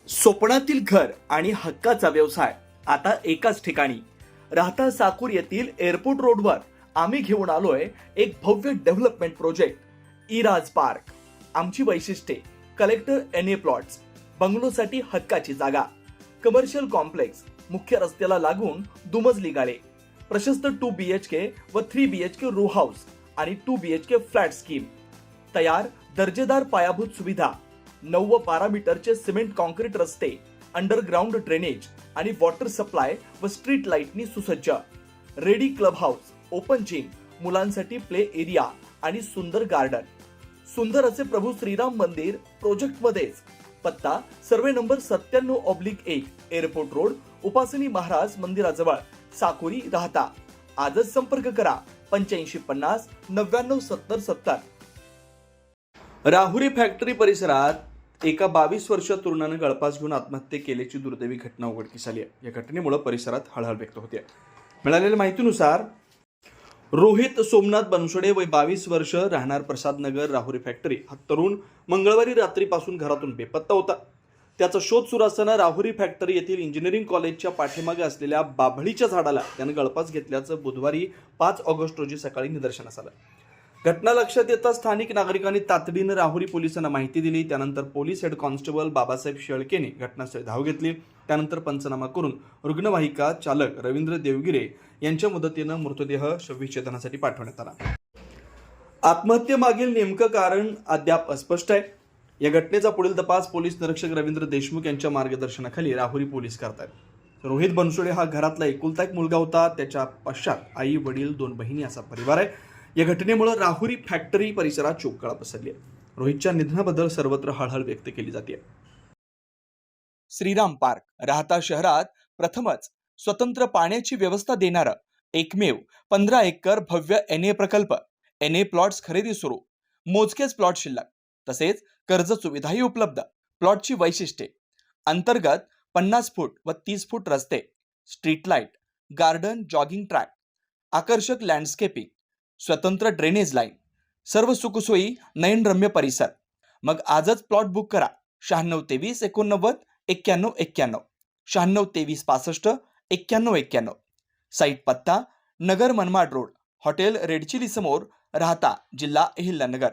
स्वप्नातील घर आणि हक्काचा व्यवसाय आता एकाच ठिकाणी. राहता साकूर येथील एअरपोर्ट रोडवर आम्ही घेऊन आलोय एक भव्य डेव्हलपमेंट प्रोजेक्ट इराज पार्क. आमची वैशिष्ट्ये: कलेक्टर एनए प्लॉट्स, बंगलोसाठी हक्काची जागा, कमर्शियल कॉम्प्लेक्स, मुख्य रस्त्याला लागून दुमजली गाळे, प्रशस्त 2 BHK व 3 BHK रो हाऊस आणि 2 BHK फ्लॅट स्कीम. तयार दर्जेदार पायाभूत सुविधा, 9 व 12 मीटरचे सिमेंट कॉन्क्रीट रस्ते, अंडरग्राऊंड ड्रेनेज आणि वॉटर सप्लाय व स्ट्रीट लाईटनी सुसज्ज. Ready club house, open gym, मुलांसाठी प्ले एरिया आणि सुंदर गार्डन. सुंदर असे प्रभू श्रीराम मंदिर प्रोजेक्ट मध्येच. पत्ता: सर्वे नंबर 97/1, एअरपोर्ट रोड, उपासनी महाराज मंदिराजवळ, साकुरी, राहता. आजच संपर्क करा 8550 99 70 70. राहुरी फॅक्टरी परिसरात एका 22 वर्षीय तरुणानं गळफास घेऊन आत्महत्या केल्याची दुर्दैवी घटना उघडकीस आली आहे. या घटनेमुळे परिसरात हळहळ व्यक्त होते. मिळालेल्या माहितीनुसार रोहित सोमनाथ बनसोडे वय 22 वर्ष, राहणार प्रसाद नगर, राहुरी फॅक्टरी, हा तरुण मंगळवारी रात्रीपासून घरातून बेपत्ता होता. त्याचा शोध सुरू असताना राहुरी फॅक्टरी येथील इंजिनिअरिंग कॉलेजच्या पाठीमागे असलेल्या बाभळीच्या झाडाला त्यानं गळफास घेतल्याचं बुधवारी 5 ऑगस्ट रोजी सकाळी निदर्शनास आलं. घटना लक्षात येता स्थानिक नागरिकांनी तातडीनं राहुरी पोलिसांना माहिती दिली. त्यानंतर पोलीस हेड कॉन्स्टेबल बाबासाहेब शेळकेने घटनास्थळी धाव घेतली. त्यानंतर पंचनामा करून रुग्णवाहिका चालक रवींद्र देवगिरे यांच्या मदतीनं मृतदेह शवविच्छेदनासाठी पाठवण्यात आला. आत्महत्येमागील नेमकं कारण अद्याप अस्पष्ट आहे. या घटनेचा पुढील तपास पोलीस निरीक्षक रवींद्र देशमुख यांच्या मार्गदर्शनाखाली राहुरी पोलीस करतायत. रोहित बनसोडे हा घरातला एकुलता एक मुलगा होता. त्याच्या पश्चात आई, वडील, 2 बहिणी असा परिवार आहे. या घटनेमुळे राहुरी फॅक्टरी परिसरात शोककळा पसरली आहे. रोहितच्या निधनाबद्दल सर्वत्र हळहळ व्यक्त केली जाते. श्रीराम पार्क राहता शहरात प्रथमच स्वतंत्र पाण्याची व्यवस्था देणारं एकमेव 15 एकर भव्य एनए प्रकल्प. एनए प्लॉट्स खरेदी सुरू, मोजकेच प्लॉट शिल्लक, तसेच कर्ज सुविधाही उपलब्ध. प्लॉटची वैशिष्ट्ये: अंतर्गत 50 फूट व 30 फूट रस्ते, street light, garden, jogging track, आकर्षक लँडस्केपिंग, स्वतंत्र ड्रेनेज लाईन, सर्व सुखसोयी, नयनरम्य परिसर. मग आजच प्लॉट बुक करा. 9623 89 91 91, 9623 65 91 91. साईट पत्ता: Nagar Manmad road, hotel red chilli समोर, राहता, जिल्हा अहिल्यानगर.